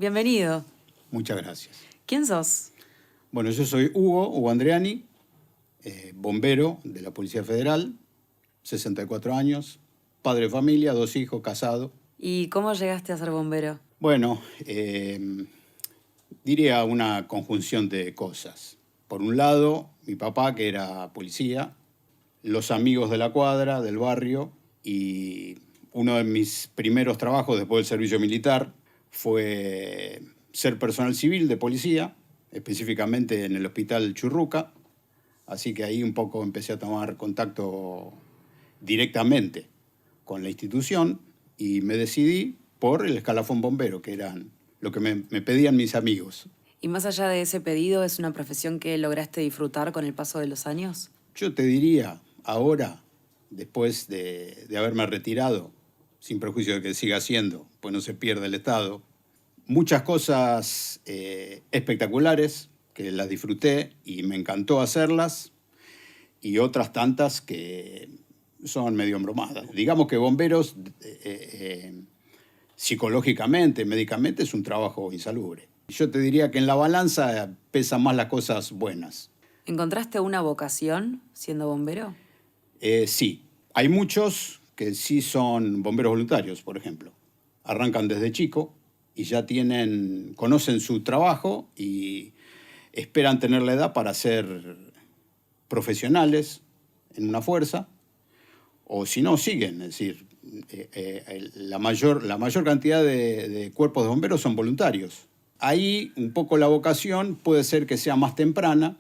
Bienvenido. Muchas gracias. ¿Quién sos? Bueno, yo soy Hugo Andreani, bombero de la Policía Federal, 64 años, padre de familia, 2 hijos, casado. ¿Y cómo llegaste a ser bombero? Bueno, diría una conjunción de cosas. Por un lado, mi papá, que era policía, los amigos de la cuadra, del barrio, y uno de mis primeros trabajos después del servicio militar fue ser personal civil de policía, específicamente en el Hospital Churruca. Así que ahí un poco empecé a tomar contacto directamente con la institución y me decidí por el escalafón bombero, que eran lo que me pedían mis amigos. ¿Y más allá de ese pedido, es una profesión que lograste disfrutar con el paso de los años? Yo te diría, ahora, después de haberme retirado, sin perjuicio de que siga haciendo, pues no se pierde el Estado, muchas cosas espectaculares que las disfruté y me encantó hacerlas, y otras tantas que son medio embromadas. Digamos que bomberos, psicológicamente, médicamente, es un trabajo insalubre. Yo te diría que en la balanza pesan más las cosas buenas. ¿Encontraste una vocación siendo bombero? Sí, hay muchos que sí son bomberos voluntarios, por ejemplo. Arrancan desde chico y ya conocen su trabajo y esperan tener la edad para ser profesionales en una fuerza, o si no, siguen. Es decir, la mayor cantidad de cuerpos de bomberos son voluntarios. Ahí un poco la vocación puede ser que sea más temprana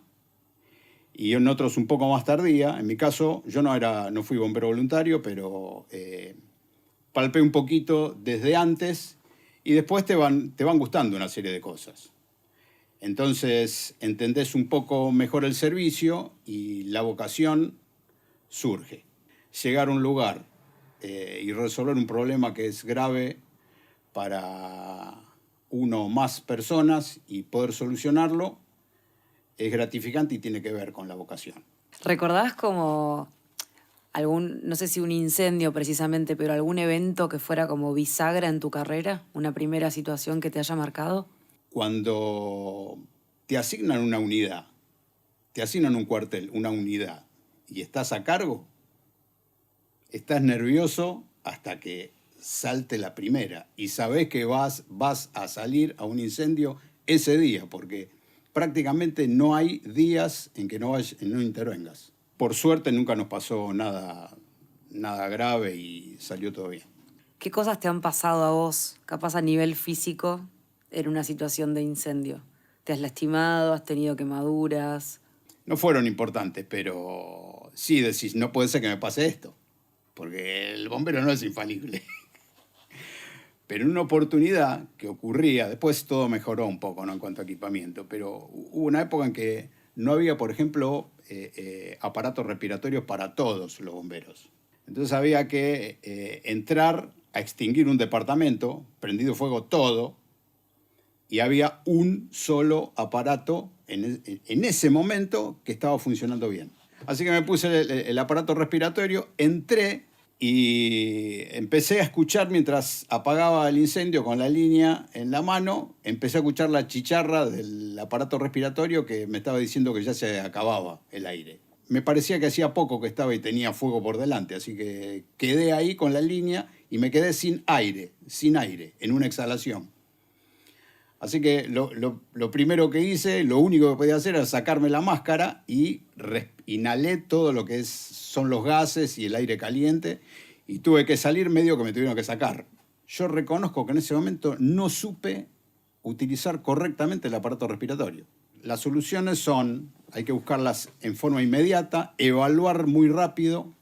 y en otros un poco más tardía. En mi caso, yo no fui bombero voluntario, pero palpé un poquito desde antes y después te van gustando una serie de cosas. Entonces entendés un poco mejor el servicio y la vocación surge. Llegar a un lugar y resolver un problema que es grave para uno o más personas y poder solucionarlo es gratificante y tiene que ver con la vocación. ¿Recordás como no sé si un incendio precisamente, pero algún evento que fuera como bisagra en tu carrera? ¿Una primera situación que te haya marcado? Cuando te asignan una unidad, te asignan un cuartel, una unidad, y estás a cargo, estás nervioso hasta que salte la primera y sabés que vas a salir a un incendio ese día, porque prácticamente no hay días en que no intervengas. Por suerte nunca nos pasó nada grave y salió todo bien. ¿Qué cosas te han pasado a vos, capaz a nivel físico, en una situación de incendio? ¿Te has lastimado? ¿Has tenido quemaduras? No fueron importantes, pero sí decís, no puede ser que me pase esto, porque el bombero no es infalible. Pero en una oportunidad que ocurría, después todo mejoró un poco, ¿no?, en cuanto a equipamiento, pero hubo una época en que no había, por ejemplo, aparatos respiratorios para todos los bomberos. Entonces había que entrar a extinguir un departamento, prendido fuego todo, y había un solo aparato en ese momento que estaba funcionando bien. Así que me puse el aparato respiratorio, entré y empecé a escuchar mientras apagaba el incendio con la línea en la mano, empecé a escuchar la chicharra del aparato respiratorio que me estaba diciendo que ya se acababa el aire. Me parecía que hacía poco que estaba y tenía fuego por delante, así que quedé ahí con la línea y me quedé sin aire, en una exhalación. Así que lo primero que hice, lo único que podía hacer era sacarme la máscara y inhalé todo lo que son los gases y el aire caliente y tuve que salir, medio que me tuvieron que sacar. Yo reconozco que en ese momento no supe utilizar correctamente el aparato respiratorio. Las soluciones hay que buscarlas en forma inmediata, evaluar muy rápido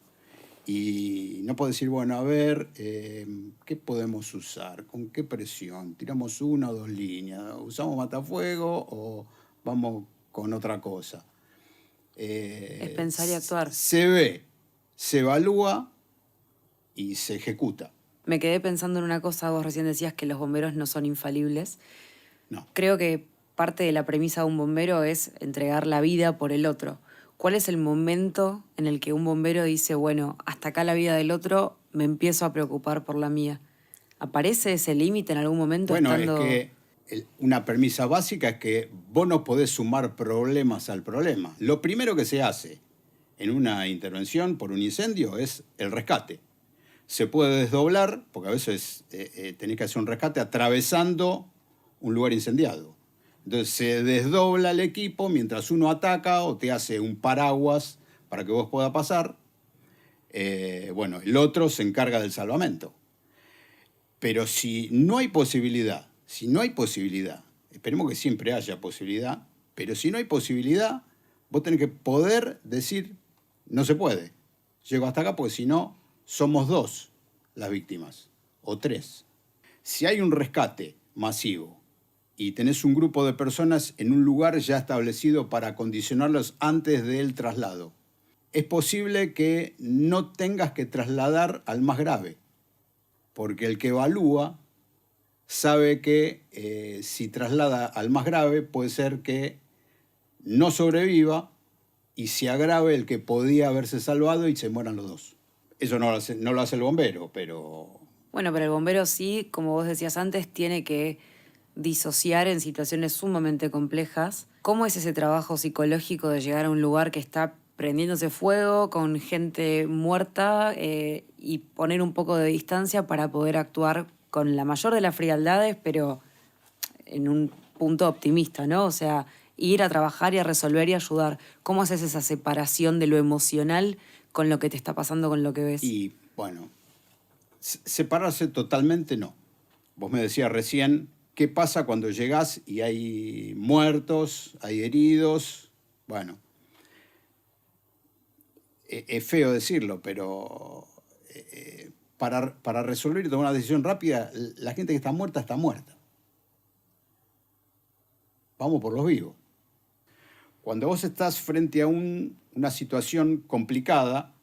y no puedo decir, bueno, a ver, ¿qué podemos usar? ¿Con qué presión? ¿Tiramos 1 o 2 líneas? ¿Usamos matafuego o vamos con otra cosa? Es pensar y actuar. Se ve, se evalúa y se ejecuta. Me quedé pensando en una cosa, vos recién decías que los bomberos no son infalibles. No. Creo que parte de la premisa de un bombero es entregar la vida por el otro. ¿Cuál es el momento en el que un bombero dice, bueno, hasta acá la vida del otro, me empiezo a preocupar por la mía? ¿Aparece ese límite en algún momento Bueno, estando...? es que una premisa básica es que vos no podés sumar problemas al problema. Lo primero que se hace en una intervención por un incendio es el rescate. Se puede desdoblar, porque a veces tenés que hacer un rescate atravesando un lugar incendiado. Entonces se desdobla el equipo mientras uno ataca o te hace un paraguas para que vos puedas pasar. Bueno, el otro se encarga del salvamento. Pero si no hay posibilidad, esperemos que siempre haya posibilidad, pero si no hay posibilidad, vos tenés que poder decir, no se puede. Llego hasta acá porque si no, somos 2 las víctimas, o 3. Si hay un rescate masivo y tenés un grupo de personas en un lugar ya establecido para condicionarlos antes del traslado, es posible que no tengas que trasladar al más grave, porque el que evalúa sabe que si traslada al más grave puede ser que no sobreviva y se agrave el que podía haberse salvado y se mueran los 2. Eso no lo hace el bombero, pero... Bueno, pero el bombero sí, como vos decías antes, tiene que disociar en situaciones sumamente complejas. ¿Cómo es ese trabajo psicológico de llegar a un lugar que está prendiéndose fuego, con gente muerta, y poner un poco de distancia para poder actuar con la mayor de las frialdades, pero en un punto optimista, ¿no? O sea, ir a trabajar y a resolver y ayudar. ¿Cómo haces esa separación de lo emocional con lo que te está pasando, con lo que ves? Y bueno, separarse totalmente no. Vos me decías recién, ¿qué pasa cuando llegás y hay muertos, hay heridos? Bueno, es feo decirlo, pero para resolver y tomar una decisión rápida, la gente que está muerta está muerta. Vamos por los vivos. Cuando vos estás frente a una situación complicada,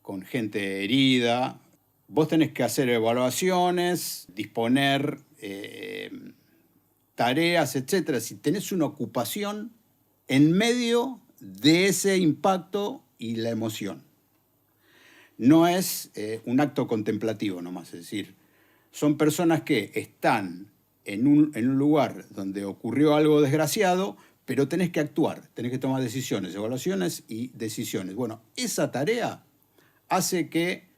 con gente herida, vos tenés que hacer evaluaciones, disponer tareas, etc. Si tenés una ocupación en medio de ese impacto y la emoción. No es un acto contemplativo nomás, es decir, son personas que están en un lugar donde ocurrió algo desgraciado, pero tenés que actuar, tenés que tomar decisiones, evaluaciones y decisiones. Bueno, esa tarea hace que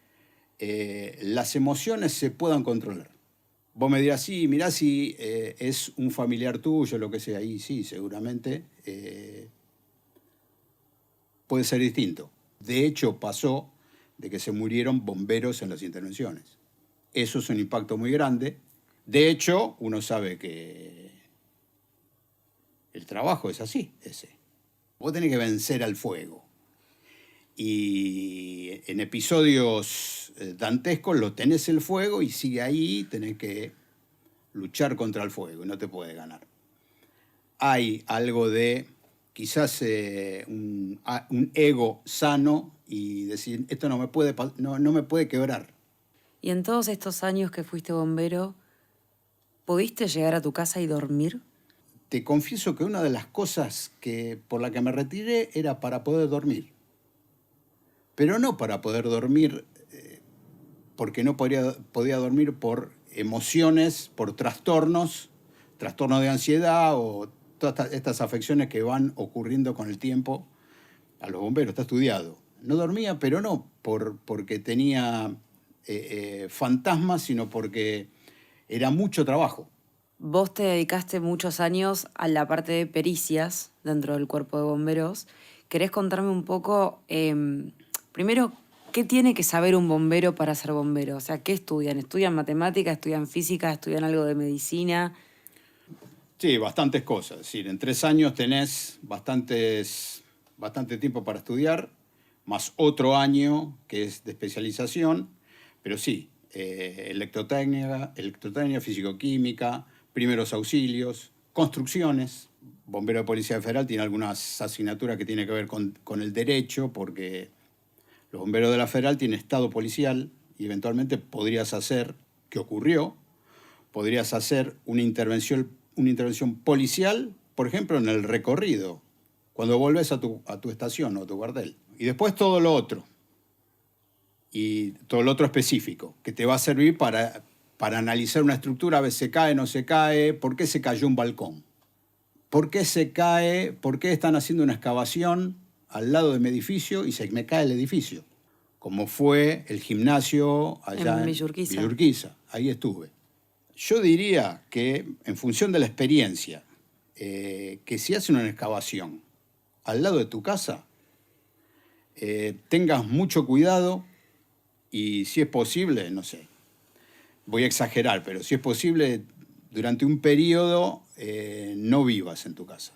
las emociones se puedan controlar. Vos me dirás, sí, mirá si es un familiar tuyo, lo que sea, y sí, seguramente puede ser distinto. De hecho, pasó de que se murieron bomberos en las intervenciones. Eso es un impacto muy grande. De hecho, uno sabe que el trabajo es así, ese. Vos tenés que vencer al fuego. Y en episodios dantescos lo tenés el fuego y sigue ahí, tenés que luchar contra el fuego y no te puede ganar. Hay algo de quizás un ego sano y decir, esto no me puede quebrar. Y en todos estos años que fuiste bombero, ¿pudiste llegar a tu casa y dormir? Te confieso que una de las cosas por la que me retiré era para poder dormir. Pero no para poder dormir porque no podía dormir por emociones, por trastornos de ansiedad o todas estas afecciones que van ocurriendo con el tiempo a los bomberos, está estudiado. No dormía, pero no porque tenía fantasmas, sino porque era mucho trabajo. Vos te dedicaste muchos años a la parte de pericias dentro del cuerpo de bomberos. ¿Querés contarme un poco, primero, qué tiene que saber un bombero para ser bombero? O sea, ¿qué estudian? ¿Estudian matemática, estudian física, estudian algo de medicina? Sí, bastantes cosas. Es decir, en 3 años tenés bastante tiempo para estudiar, más otro año que es de especialización, pero sí, electrotécnica, físico-química, primeros auxilios, construcciones. Bombero de Policía Federal tiene algunas asignaturas que tienen que ver con el derecho, porque los bomberos de la Federal tienen estado policial y eventualmente podrías hacer, que ocurrió, podrías hacer una intervención policial, por ejemplo, en el recorrido, cuando volvés a tu estación o a tu cuartel. Y después todo lo otro. Y todo lo otro específico, que te va a servir para para analizar una estructura, a ver, se cae, no se cae, por qué se cayó un balcón, por qué se cae, por qué están haciendo una excavación al lado de mi edificio y se me cae el edificio, como fue el gimnasio allá en Villa. Ahí estuve. Yo diría que, en función de la experiencia, que si hacen una excavación al lado de tu casa, tengas mucho cuidado y, si es posible, no sé, voy a exagerar, pero si es posible, durante un periodo no vivas en tu casa.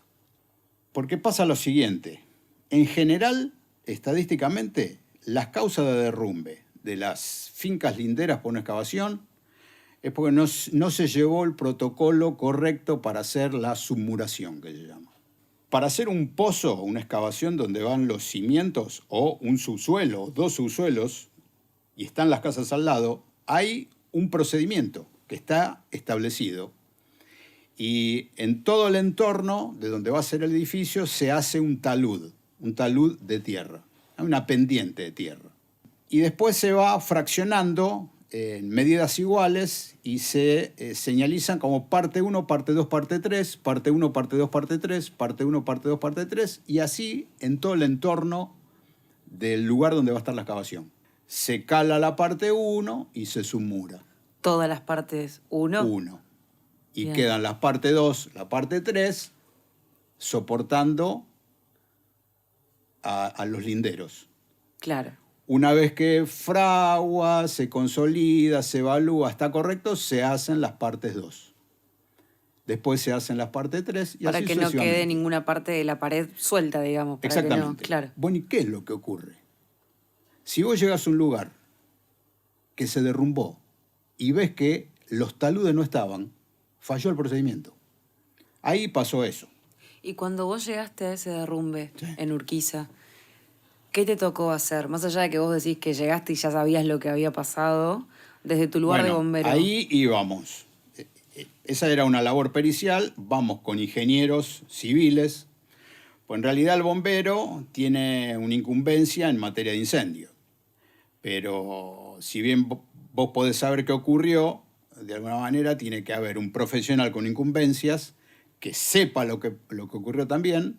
Porque pasa lo siguiente. En general, estadísticamente, las causas de derrumbe de las fincas linderas por una excavación es porque no se llevó el protocolo correcto para hacer la submuración, que se llama. Para hacer un pozo, una excavación donde van los cimientos o un subsuelo, dos subsuelos, y están las casas al lado, hay un procedimiento que está establecido. Y en todo el entorno de donde va a ser el edificio se hace un talud de tierra, una pendiente de tierra. Y después se va fraccionando en medidas iguales y se señalizan como parte 1, parte 2, parte 3, parte 1, parte 2, parte 3, parte 1, parte 2, parte 3, y así en todo el entorno del lugar donde va a estar la excavación. Se cala la parte 1 y se submura. Todas las partes 1. 1. Y Bien. quedan las parte 2, la parte 3, soportando a los linderos. Claro. Una vez que fragua, se consolida, se evalúa, está correcto, se hacen las partes 2. Después se hacen las partes 3 y para así que no sucesivamente. quede ninguna parte de la pared suelta, digamos. Para Exactamente. Que no, claro. Bueno, ¿y qué es lo que ocurre? Si vos llegas a un lugar que se derrumbó y ves que los taludes no estaban, falló el procedimiento. Ahí pasó eso. Y cuando vos llegaste a ese derrumbe Sí. en Urquiza, ¿qué te tocó hacer? Más allá de que vos decís que llegaste y ya sabías lo que había pasado, desde tu lugar de bombero. Ahí íbamos. Esa era una labor pericial, vamos con ingenieros civiles, pues en realidad el bombero tiene una incumbencia en materia de incendio. Pero si bien vos podés saber qué ocurrió, de alguna manera tiene que haber un profesional con incumbencias que sepa lo que ocurrió también,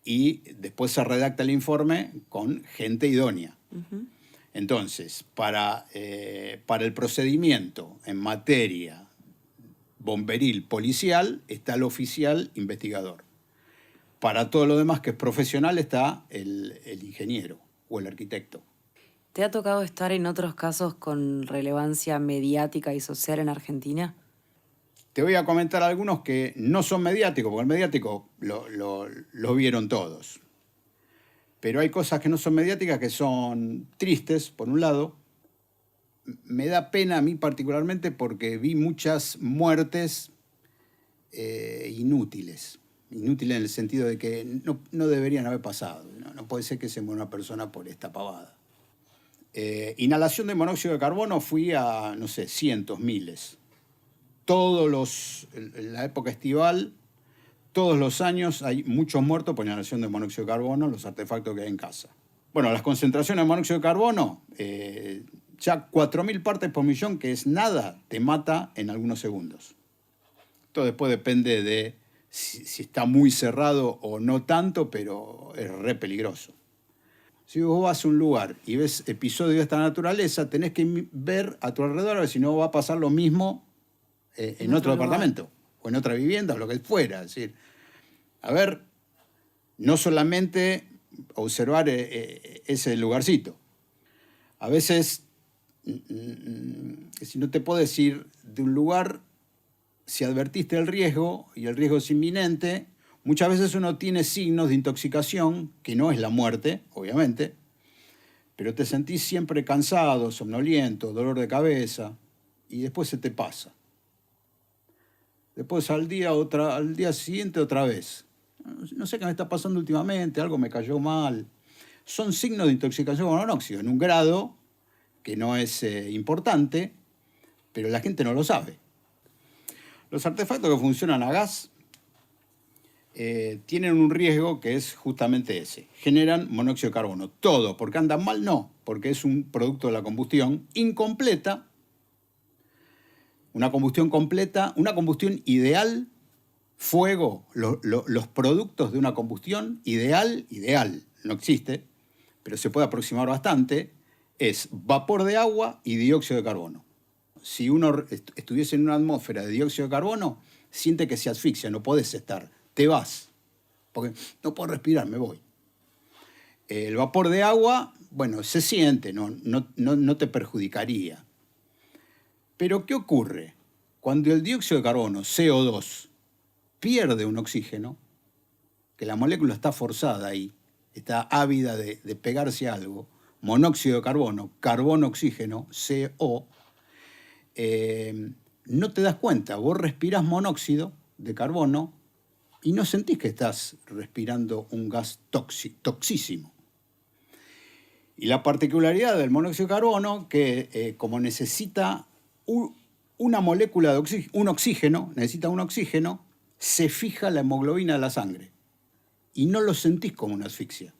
y después se redacta el informe con gente idónea. Uh-huh. Entonces, para el procedimiento en materia bomberil policial está el oficial investigador. Para todo lo demás que es profesional está el ingeniero o el arquitecto. ¿Te ha tocado estar en otros casos con relevancia mediática y social en Argentina? Te voy a comentar algunos que no son mediáticos, porque el mediático lo vieron todos. Pero hay cosas que no son mediáticas, que son tristes, por un lado. Me da pena a mí particularmente porque vi muchas muertes inútiles. Inútiles en el sentido de que no deberían haber pasado. No puede ser que se muera una persona por esta pavada. Inhalación de monóxido de carbono, fui a, no sé, cientos, miles. En la época estival, todos los años hay muchos muertos por inhalación de monóxido de carbono, los artefactos que hay en casa. Bueno, las concentraciones de monóxido de carbono, ya 4.000 partes por millón, que es nada, te mata en algunos segundos. Esto después depende de si está muy cerrado o no tanto, pero es re peligroso. Si vos vas a un lugar y ves episodios de esta naturaleza, tenés que ver a tu alrededor a ver si no va a pasar lo mismo en otro departamento o en otra vivienda o lo que fuera. Es decir, a ver, no solamente observar ese lugarcito. A veces, si no te puedes ir de un lugar, si advertiste el riesgo y el riesgo es inminente, muchas veces uno tiene signos de intoxicación, que no es la muerte, obviamente, pero te sentís siempre cansado, somnoliento, dolor de cabeza, y después se te pasa. Después al día siguiente otra vez. No sé qué me está pasando últimamente, algo me cayó mal. Son signos de intoxicación con monóxido, en un grado que no es importante, pero la gente no lo sabe. Los artefactos que funcionan a gas tienen un riesgo que es justamente ese. Generan monóxido de carbono. Todo, porque andan mal, no, porque es un producto de la combustión incompleta, Una combustión completa, una combustión ideal, fuego, los productos de una combustión ideal, no existe, pero se puede aproximar bastante, es vapor de agua y dióxido de carbono. Si uno estuviese en una atmósfera de dióxido de carbono, siente que se asfixia, no podés estar, te vas, porque no puedo respirar, me voy. El vapor de agua, bueno, se siente, no te perjudicaría. Pero ¿qué ocurre? Cuando el dióxido de carbono, CO2, pierde un oxígeno, que la molécula está forzada ahí, está ávida de pegarse a algo, monóxido de carbono, carbono-oxígeno, CO, no te das cuenta, vos respirás monóxido de carbono y no sentís que estás respirando un gas toxísimo. Y la particularidad del monóxido de carbono, que como necesita una molécula de oxígeno, necesita un oxígeno, se fija la hemoglobina de la sangre y no lo sentís como una asfixia.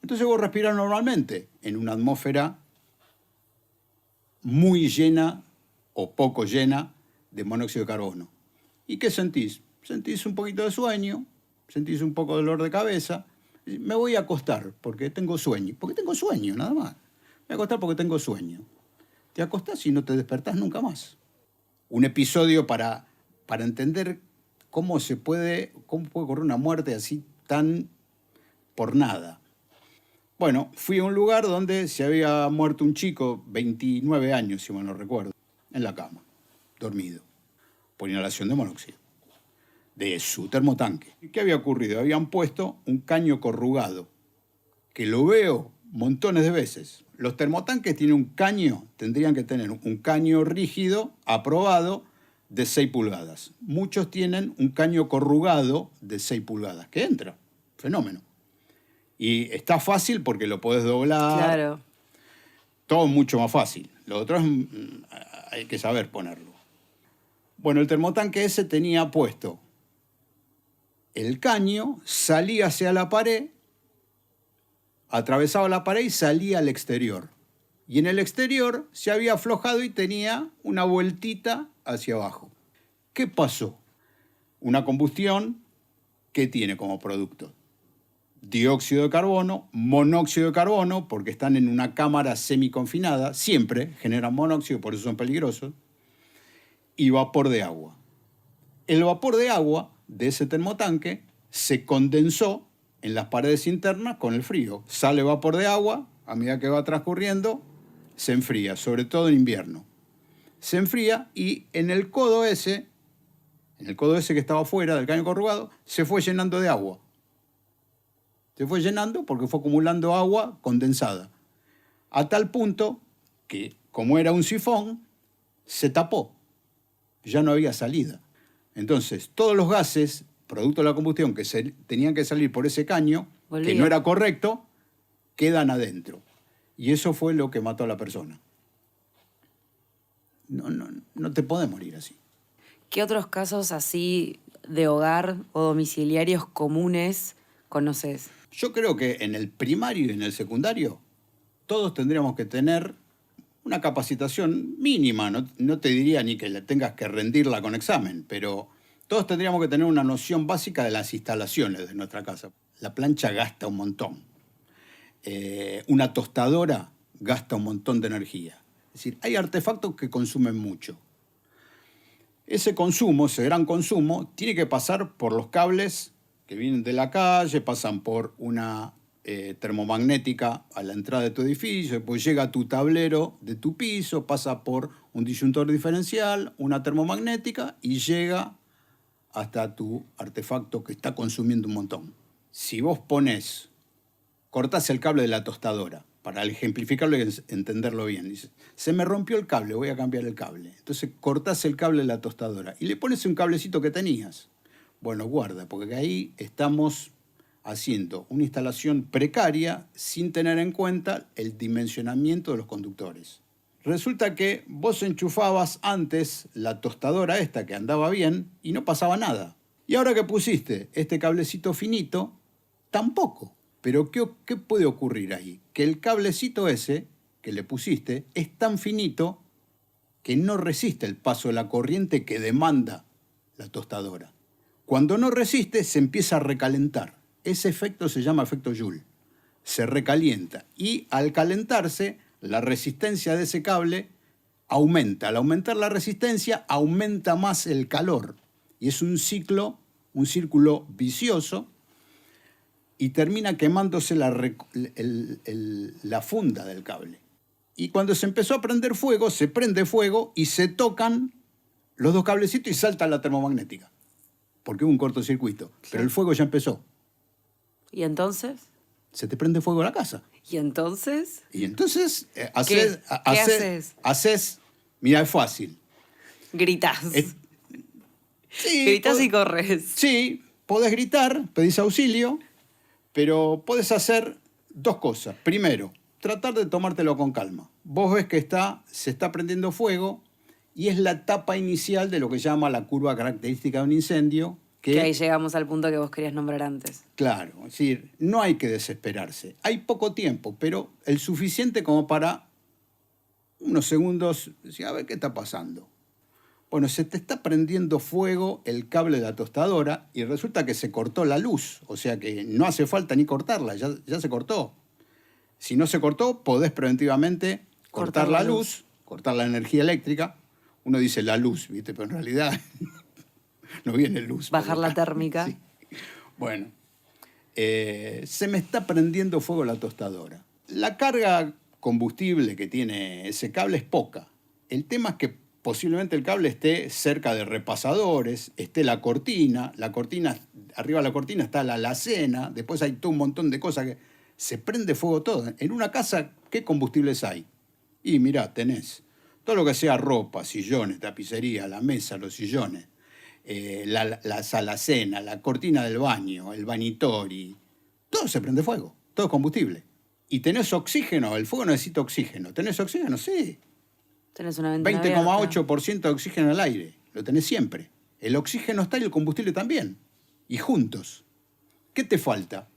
Entonces vos respirás normalmente en una atmósfera muy llena o poco llena de monóxido de carbono. ¿Y qué sentís? Sentís un poquito de sueño, sentís un poco de dolor de cabeza. Me voy a acostar porque tengo sueño. Porque tengo sueño, nada más. Me voy a acostar porque tengo sueño. Te acostás y no te despertás nunca más. Un episodio para entender cómo puede ocurrir una muerte así tan por nada. Bueno, fui a un lugar donde se había muerto un chico, 29 años, si mal no recuerdo, en la cama, dormido, por inhalación de monóxido, de su termotanque. ¿Qué había ocurrido? Habían puesto un caño corrugado, que lo veo montones de veces. Los termotanques tienen un caño, tendrían que tener un caño rígido, aprobado, de 6 pulgadas. Muchos tienen un caño corrugado de 6 pulgadas, que entra, fenómeno. Y está fácil porque lo podés doblar. Claro. Todo mucho más fácil. Lo otro hay que saber ponerlo. Bueno, el termotanque ese tenía puesto el caño, salía hacia la pared, atravesaba la pared y salía al exterior. Y en el exterior se había aflojado y tenía una vueltita hacia abajo. ¿Qué pasó? Una combustión que tiene como producto dióxido de carbono, monóxido de carbono, porque están en una cámara semiconfinada, siempre generan monóxido, por eso son peligrosos, y vapor de agua. El vapor de agua de ese termotanque se condensó en las paredes internas con el frío. Sale vapor de agua, a medida que va transcurriendo, se enfría, sobre todo en invierno. Se enfría y en el codo ese que estaba fuera del caño corrugado, se fue llenando de agua. Se fue llenando porque fue acumulando agua condensada. A tal punto que, como era un sifón, se tapó. Ya no había salida. Entonces, todos los gases, producto de la combustión, que tenían que salir por ese caño, que no era correcto, quedan adentro. Y eso fue lo que mató a la persona. No te podés morir así. ¿Qué otros casos así de hogar o domiciliarios comunes conoces? Yo creo que en el primario y en el secundario todos tendríamos que tener una capacitación mínima. No te diría ni que tengas que rendirla con examen, pero todos tendríamos que tener una noción básica de las instalaciones de nuestra casa. La plancha gasta un montón. Una tostadora gasta un montón de energía. Es decir, hay artefactos que consumen mucho. Ese consumo, ese gran consumo, tiene que pasar por los cables que vienen de la calle, pasan por una termomagnética a la entrada de tu edificio, después llega a tu tablero de tu piso, pasa por un disyuntor diferencial, una termomagnética y llega hasta tu artefacto que está consumiendo un montón. Si vos cortás el cable de la tostadora, para ejemplificarlo y entenderlo bien, dices, se me rompió el cable, voy a cambiar el cable. Entonces cortás el cable de la tostadora y le pones un cablecito que tenías. Bueno, guarda, porque ahí estamos haciendo una instalación precaria sin tener en cuenta el dimensionamiento de los conductores. Resulta que vos enchufabas antes la tostadora esta que andaba bien y no pasaba nada. Y ahora que pusiste este cablecito finito, tampoco. Pero ¿qué puede ocurrir ahí? Que el cablecito ese que le pusiste es tan finito que no resiste el paso de la corriente que demanda la tostadora. Cuando no resiste, se empieza a recalentar. Ese efecto se llama efecto Joule. Se recalienta y al calentarse, la resistencia de ese cable aumenta. Al aumentar la resistencia, aumenta más el calor. Y es un círculo vicioso y termina quemándose la funda del cable. Y cuando se empezó a prender fuego, se prende fuego y se tocan los dos cablecitos y salta la termomagnética. Porque hubo un cortocircuito. Sí. Pero el fuego ya empezó. ¿Y entonces? Se te prende fuego la casa. ¿Y entonces? Y entonces ¿Qué haces? Mira, es fácil. Gritas. Sí, gritas y corres. Sí, podés gritar, pedís auxilio, pero podés hacer dos cosas. Primero, tratar de tomártelo con calma. Vos ves que se está prendiendo fuego y es la etapa inicial de lo que se llama la curva característica de un incendio. Que ahí llegamos al punto que vos querías nombrar antes. Claro, es decir, no hay que desesperarse. Hay poco tiempo, pero el suficiente como para unos segundos decir, a ver qué está pasando. Bueno, se te está prendiendo fuego el cable de la tostadora y resulta que se cortó la luz. O sea que no hace falta ni cortarla, ya se cortó. Si no se cortó, podés preventivamente cortar la luz, cortar la energía eléctrica. Uno dice la luz, ¿viste? Pero en realidad no viene luz. Bajar la térmica. Sí. Bueno, se me está prendiendo fuego la tostadora. La carga combustible que tiene ese cable es poca. El tema es que posiblemente el cable esté cerca de repasadores, esté la cortina, arriba de la cortina está la alacena, después hay todo un montón de cosas que se prende fuego todo. En una casa, ¿qué combustibles hay? Y mirá, tenés todo lo que sea ropa, sillones, tapicería, la mesa, los sillones, las alacenas, la cortina del baño, el vanitori, todo se prende fuego, todo es combustible. ¿Y tenés oxígeno? El fuego necesita oxígeno. ¿Tenés oxígeno? Sí. Tenés una ventana 20,8% de oxígeno al aire. Lo tenés siempre. El oxígeno está y el combustible también. Y juntos. ¿Qué te falta?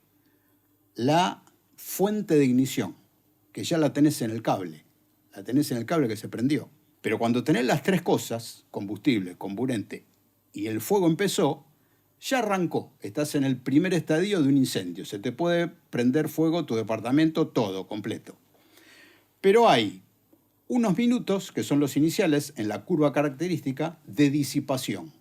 La fuente de ignición, que ya la tenés en el cable. La tenés en el cable que se prendió. Pero cuando tenés las tres cosas, combustible, comburente, y el fuego empezó, ya arrancó. Estás en el primer estadio de un incendio. Se te puede prender fuego tu departamento todo, completo. Pero hay unos minutos, que son los iniciales, en la curva característica de disipación.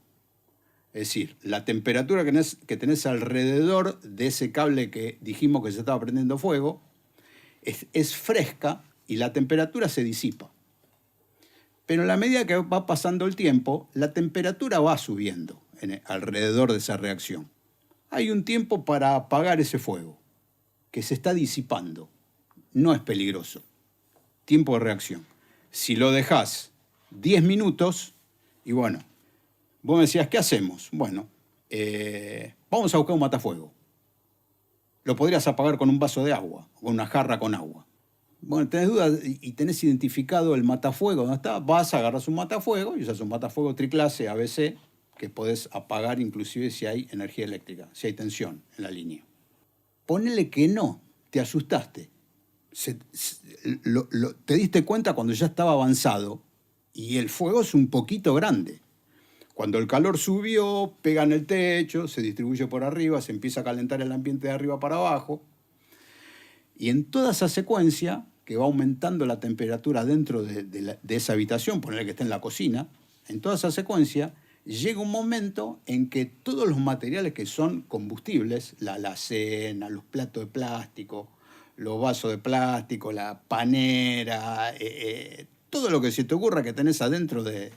Es decir, la temperatura que tenés alrededor de ese cable que dijimos que se estaba prendiendo fuego es fresca y la temperatura se disipa. Pero en la medida que va pasando el tiempo, la temperatura va subiendo alrededor de esa reacción. Hay un tiempo para apagar ese fuego, que se está disipando. No es peligroso. Tiempo de reacción. Si lo dejás 10 minutos, y bueno, vos me decías, ¿qué hacemos? Bueno, vamos a buscar un matafuego. Lo podrías apagar con un vaso de agua, o con una jarra con agua. Bueno, tenés dudas y tenés identificado el matafuego, ¿dónde está? Vas, agarras un matafuego y usas un matafuego triclase ABC que podés apagar inclusive si hay energía eléctrica, si hay tensión en la línea. Ponele que no, te asustaste. Te diste cuenta cuando ya estaba avanzado y el fuego es un poquito grande. Cuando el calor subió, pega en el techo, se distribuye por arriba, se empieza a calentar el ambiente de arriba para abajo. Y en toda esa secuencia, que va aumentando la temperatura dentro de esa habitación, ponerle que esté en la cocina, en toda esa secuencia llega un momento en que todos los materiales que son combustibles, la alacena, los platos de plástico, los vasos de plástico, la panera, todo lo que se te ocurra que tenés adentro de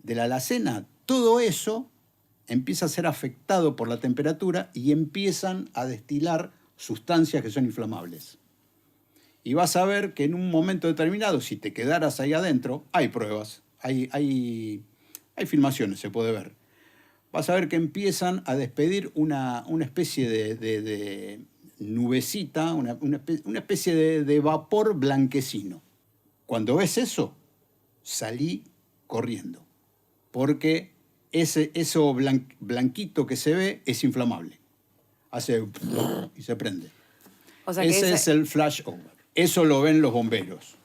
la alacena, todo eso empieza a ser afectado por la temperatura y empiezan a destilar sustancias que son inflamables. Y vas a ver que en un momento determinado, si te quedaras ahí adentro, hay pruebas, hay filmaciones, se puede ver. Vas a ver que empiezan a despedir una especie de nubecita, una especie de vapor blanquecino. Cuando ves eso, salí corriendo, porque eso blanquito que se ve es inflamable. Hace y se prende. O sea, ese es el flashover. Eso lo ven los bomberos.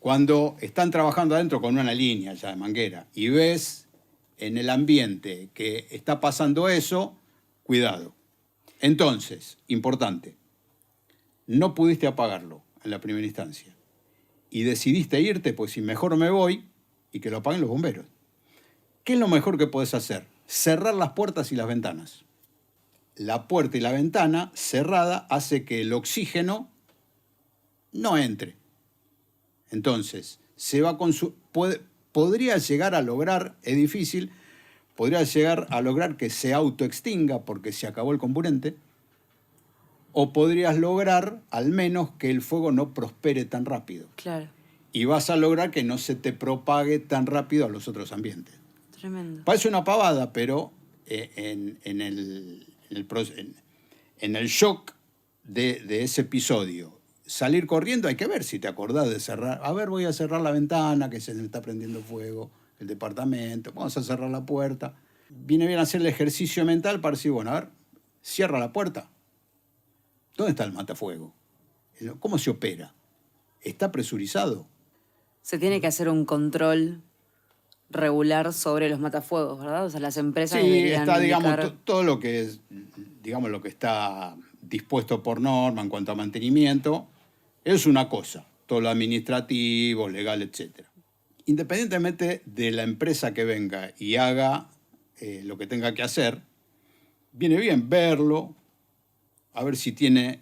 Cuando están trabajando adentro con una línea ya de manguera y ves en el ambiente que está pasando eso, cuidado. Entonces, importante, no pudiste apagarlo en la primera instancia y decidiste irte, pues si mejor me voy y que lo apaguen los bomberos. ¿Qué es lo mejor que puedes hacer? Cerrar las puertas y las ventanas. La puerta y la ventana cerrada hace que el oxígeno no entre. Entonces, podría llegar a lograr, es difícil, podría llegar a lograr que se autoextinga porque se acabó el comburente, o podrías lograr al menos que el fuego no prospere tan rápido. Claro. Y vas a lograr que no se te propague tan rápido a los otros ambientes. Tremendo. Parece una pavada, pero en el shock de ese episodio, salir corriendo, hay que ver si te acordás de cerrar. A ver, voy a cerrar la ventana, que se me está prendiendo fuego, el departamento, vamos a cerrar la puerta. Viene bien hacer el ejercicio mental para decir, bueno, a ver, cierra la puerta. ¿Dónde está el matafuego? ¿Cómo se opera? ¿Está presurizado? Se tiene que hacer un control regular sobre los matafuegos, ¿verdad? O sea, las empresas Sí, deberían está, digamos, indicar... todo lo que es, digamos, lo que está dispuesto por norma en cuanto a mantenimiento, es una cosa, todo lo administrativo, legal, etc. Independientemente de la empresa que venga y haga lo que tenga que hacer, viene bien verlo, a ver si tiene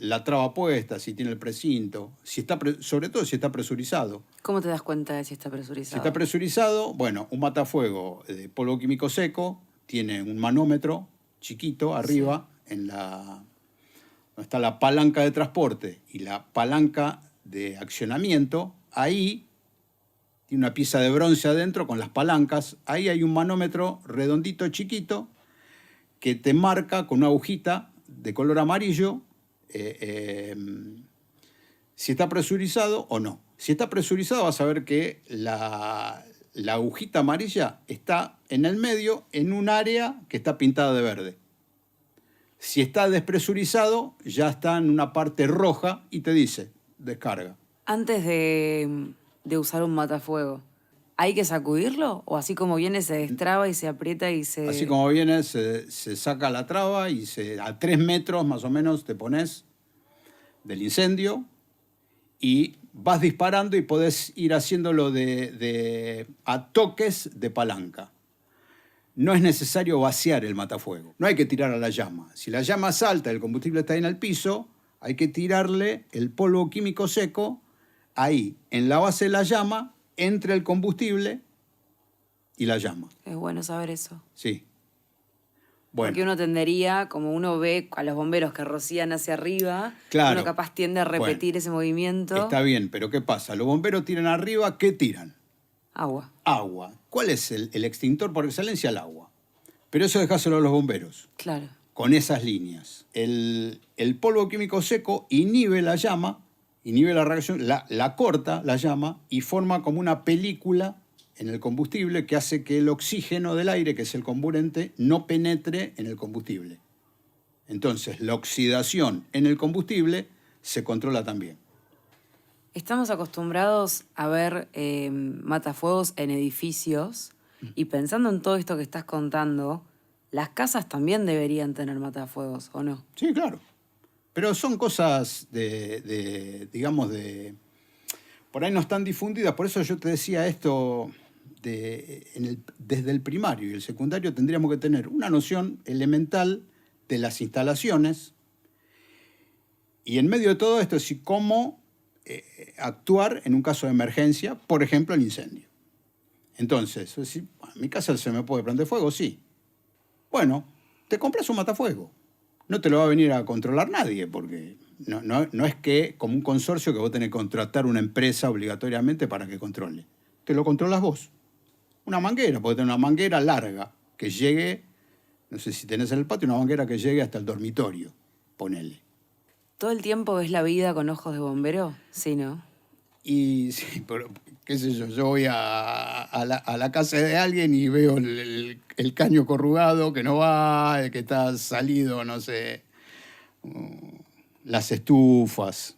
la traba puesta, si tiene el precinto, sobre todo si está presurizado. ¿Cómo te das cuenta de si está Si presurizado? está presurizado, bueno, un matafuego de polvo químico seco tiene un manómetro chiquito arriba, donde está la palanca de transporte y la palanca de accionamiento. Ahí tiene una pieza de bronce adentro con las palancas. Ahí hay un manómetro redondito chiquito que te marca con una agujita de color amarillo si está presurizado o no. Si está presurizado vas a ver que la agujita amarilla está en el medio, en un área que está pintada de verde. Si está despresurizado, ya está en una parte roja y te dice, descarga. Antes de usar un matafuego, ¿hay que sacudirlo? ¿O así como viene se destraba y se aprieta y se...? Así como viene, se saca la traba y a 3 metros más o menos te pones del incendio y vas disparando y podés ir haciéndolo a toques de palanca. No es necesario vaciar el matafuego. No hay que tirar a la llama. Si la llama salta, el combustible está en el piso, hay que tirarle el polvo químico seco ahí, en la base de la llama, entre el combustible y la llama. Es bueno saber eso. Sí. Bueno, Porque uno tendería, como uno ve a los bomberos que rocían hacia arriba, claro, uno capaz tiende a repetir ese movimiento. Está bien, pero ¿qué pasa? Los bomberos tiran arriba, ¿qué tiran? Agua. Agua. ¿Cuál es el extintor por excelencia? El agua. Pero eso dejáselo a los bomberos. Claro. Con esas líneas. El polvo químico seco inhibe la llama, inhibe la reacción, la corta la llama y forma como una película en el combustible que hace que el oxígeno del aire, que es el comburente, no penetre en el combustible. Entonces, la oxidación en el combustible se controla también. Estamos acostumbrados a ver matafuegos en edificios y pensando en todo esto que estás contando, las casas también deberían tener matafuegos, ¿o no? Sí, claro. Pero son cosas digamos, por ahí no están difundidas. Por eso yo te decía esto, desde el primario y el secundario tendríamos que tener una noción elemental de las instalaciones y en medio de todo esto es cómo actuar en un caso de emergencia, por ejemplo, el incendio. Entonces, ¿en mi casa se me puede prender fuego? Sí. Bueno, te compras un matafuego. No te lo va a venir a controlar nadie, porque no es que como un consorcio que vos tenés que contratar una empresa obligatoriamente para que controle. Te lo controlas vos. Una manguera, podés tener una manguera larga que llegue, no sé si tenés en el patio, una manguera que llegue hasta el dormitorio, ponele. ¿Todo el tiempo ves la vida con ojos de bombero? Sí, ¿no? Y sí, pero, qué sé yo voy a la casa de alguien y veo el caño corrugado que no va, el que está salido, no sé, las estufas.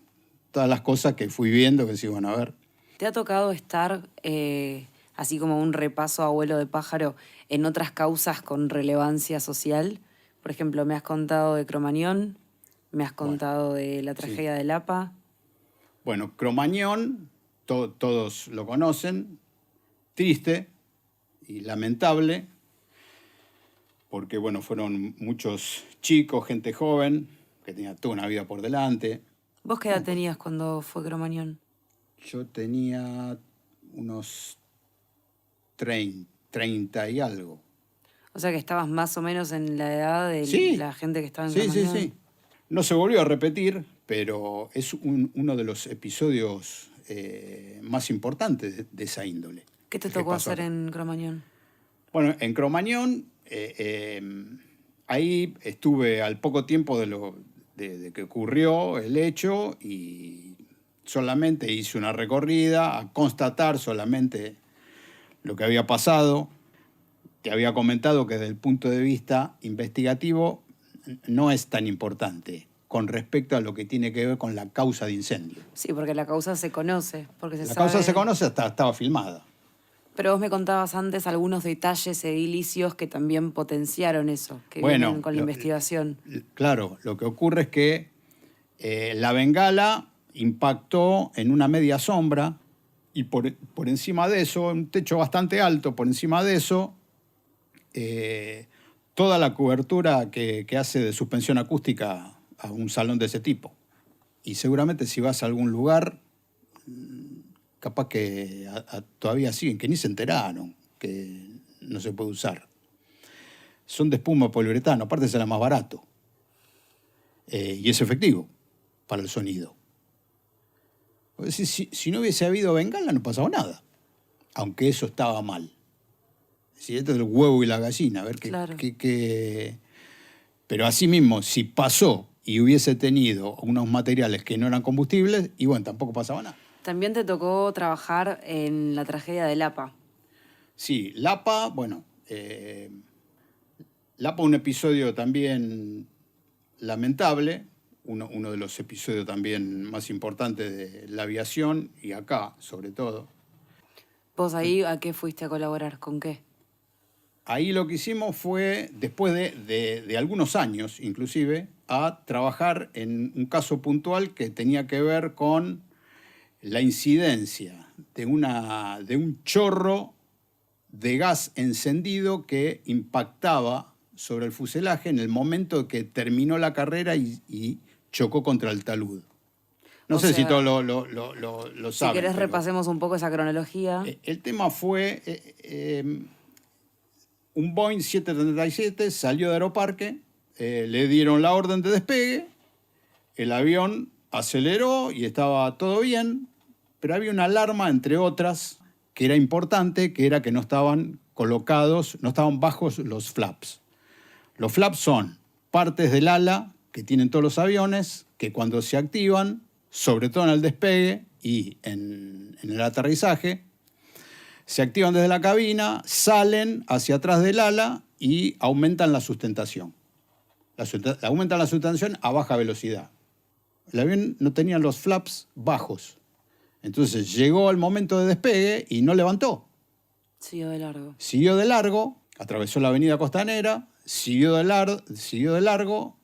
todas las cosas que fui viendo, que decía, bueno, a ver. ¿Te ha tocado estar, así como un repaso a vuelo de pájaro, en otras causas con relevancia social? Por ejemplo, me has contado de Cromañón, me has Bueno, contado de la sí. tragedia del APA. Bueno, Cromañón, todos lo conocen, triste y lamentable, porque bueno, fueron muchos chicos, gente joven, que tenía toda una vida por delante. ¿Vos qué edad tenías cuando fue Cromañón? Yo tenía unos 30 y algo. O sea que estabas más o menos en la edad de Sí, la gente que estaba en sí, sí, Cromañón. sí. No se volvió a repetir, pero es uno de los episodios más importantes de esa índole. ¿Qué te que tocó pasó hacer acá. en Cromañón? Bueno, en Cromañón, ahí estuve al poco tiempo de que ocurrió el hecho y solamente hice una recorrida a constatar solamente lo que había pasado. Te había comentado que desde el punto de vista investigativo no es tan importante con respecto a lo que tiene que ver con la causa de incendio. Sí, porque la causa se conoce, porque se La sabe. causa se conoce, estaba filmada. Pero vos me contabas antes algunos detalles edilicios que también potenciaron eso, que Bueno, vienen con la investigación. claro, lo que ocurre es que la bengala impactó en una media sombra y por encima de eso, un techo bastante alto, por encima de eso, toda la cobertura que hace de suspensión acústica a un salón de ese tipo. Y seguramente si vas a algún lugar, capaz que todavía siguen, que ni se enteraron que no se puede usar. Son de espuma poliuretano, aparte será más barato. Y es efectivo para el sonido. Si no hubiese habido bengala no pasaba nada, aunque eso estaba mal. Si esto es el huevo y la gallina, a ver Claro. Pero así mismo, si pasó y hubiese tenido unos materiales que no eran combustibles, y bueno, tampoco pasaba nada. También te tocó trabajar en la tragedia del APA. Sí, Lapa, bueno, Lapa un episodio también lamentable, uno de los episodios también más importantes de la aviación, y acá, sobre todo. ¿Vos ahí a qué fuiste a colaborar? ¿Con qué? Ahí lo que hicimos fue, después de algunos años inclusive, a trabajar en un caso puntual que tenía que ver con la incidencia de un chorro de gas encendido que impactaba sobre el fuselaje en el momento que terminó la carrera y chocó contra el talud. No O sé si sea, todos lo Si saben. querés pero, repasemos un poco esa cronología. el tema fue un Boeing 737 salió de Aeroparque, le dieron la orden de despegue, el avión aceleró y estaba todo bien, pero había una alarma, entre otras, que era importante, que era que no estaban colocados, no estaban bajos los flaps. Los flaps son partes del ala que tienen todos los aviones, que cuando se activan, sobre todo en el despegue y en el aterrizaje, se activan desde la cabina, salen hacia atrás del ala y aumentan la sustentación. Aumentan la sustentación a baja velocidad. El avión no tenía los flaps bajos. Entonces llegó el momento de despegue y no levantó. Siguió de largo. Siguió de largo, atravesó la avenida Costanera, siguió de largo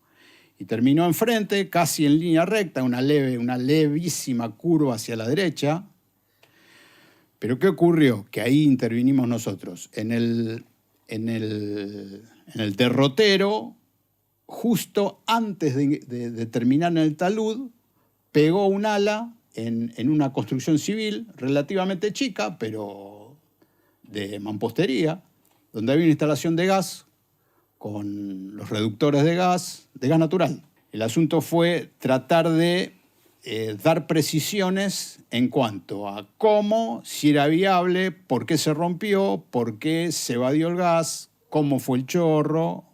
y terminó enfrente, casi en línea recta, una levísima curva hacia la derecha. Pero ¿qué ocurrió? Que ahí intervinimos nosotros. En el derrotero, justo antes de terminar en el talud, pegó un ala en una construcción civil relativamente chica, pero de mampostería, donde había una instalación de gas con los reductores de gas natural. El asunto fue tratar de dar precisiones en cuanto a cómo, si era viable, por qué se rompió, por qué se evadió el gas, cómo fue el chorro.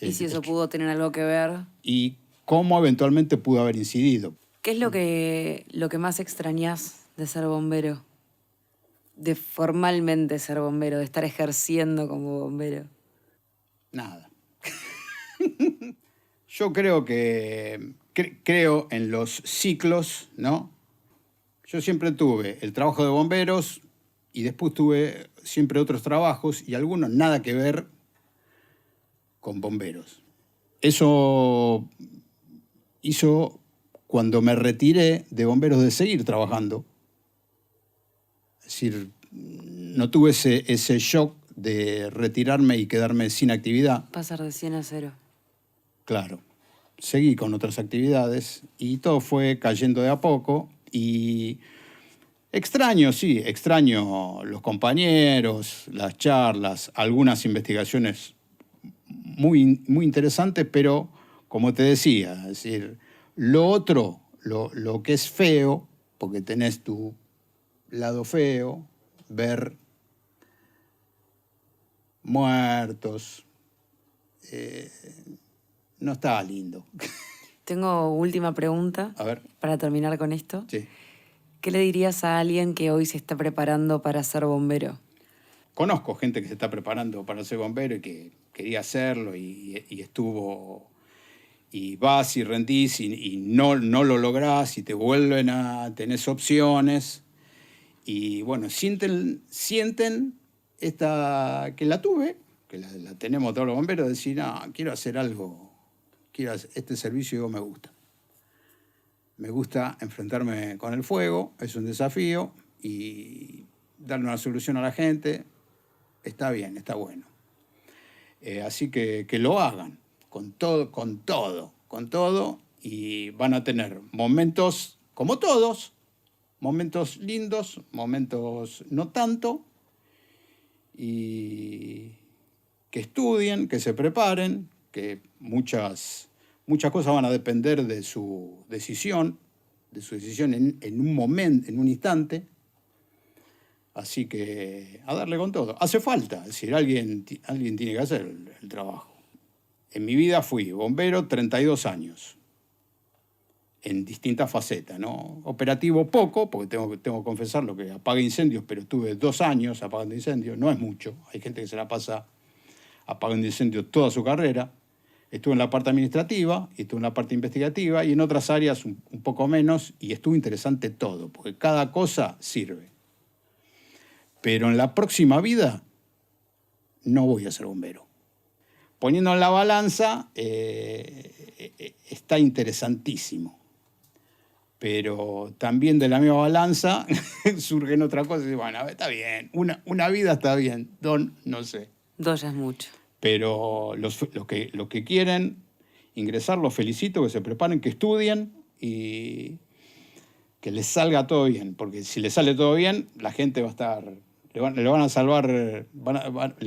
Y si eso pudo tener algo que ver. Y cómo eventualmente pudo haber incidido. ¿Qué es lo que más extrañás de ser bombero? De formalmente ser bombero, de estar ejerciendo como bombero. Nada. Yo creo que creo en los ciclos, ¿no? Yo siempre tuve el trabajo de bomberos y después tuve siempre otros trabajos y algunos nada que ver con bomberos. Eso hizo, cuando me retiré de bomberos, de seguir trabajando. Es decir, no tuve ese shock de retirarme y quedarme sin actividad. Pasar de 100 a 0. Claro. Seguí con otras actividades y todo fue cayendo de a poco y extraño, sí, extraño los compañeros, las charlas, algunas investigaciones muy, muy interesantes, pero como te decía, es decir, lo otro, lo que es feo, porque tenés tu lado feo, ver muertos, no está lindo. Tengo última pregunta. A ver. Para terminar con esto. Sí. ¿Qué le dirías a alguien que hoy se está preparando para ser bombero? Conozco gente que se está preparando para ser bombero y que quería hacerlo y estuvo, y vas y rendís y no lo lográs y te vuelven a tener opciones. Y bueno, sienten esta que la tuve, que la tenemos todos los bomberos, decir, no, quiero hacer algo, este servicio me gusta. Me gusta enfrentarme con el fuego, es un desafío y darle una solución a la gente. Está bien, está bueno. Así que lo hagan con todo, y van a tener momentos como todos, momentos lindos, momentos no tanto, y que estudien, que se preparen, que muchas cosas van a depender de su decisión en un momento, en un instante. Así que a darle con todo. Hace falta, es decir, alguien tiene que hacer el trabajo. En mi vida fui bombero 32 años, en distintas facetas, ¿no? Operativo poco, porque tengo que confesarlo que apagué incendios, pero estuve 2 años apagando incendios, no es mucho. Hay gente que se la pasa apagando incendios toda su carrera. Estuve en la parte administrativa, y estuve en la parte investigativa, y en otras áreas un poco menos, y estuvo interesante todo, porque cada cosa sirve. Pero en la próxima vida no voy a ser bombero. Poniendo en la balanza, está interesantísimo. Pero también de la misma balanza surgen otras cosas. Y bueno, está bien, una vida está bien, no sé. 2 ya es mucho. Pero los que quieren ingresar, los felicito, que se preparen, que estudien y que les salga todo bien. Porque si les sale todo bien, la gente va a estar... Le van a salvar, le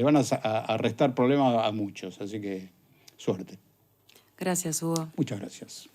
van a restar problemas a muchos. Así que suerte. Gracias, Hugo. Muchas gracias.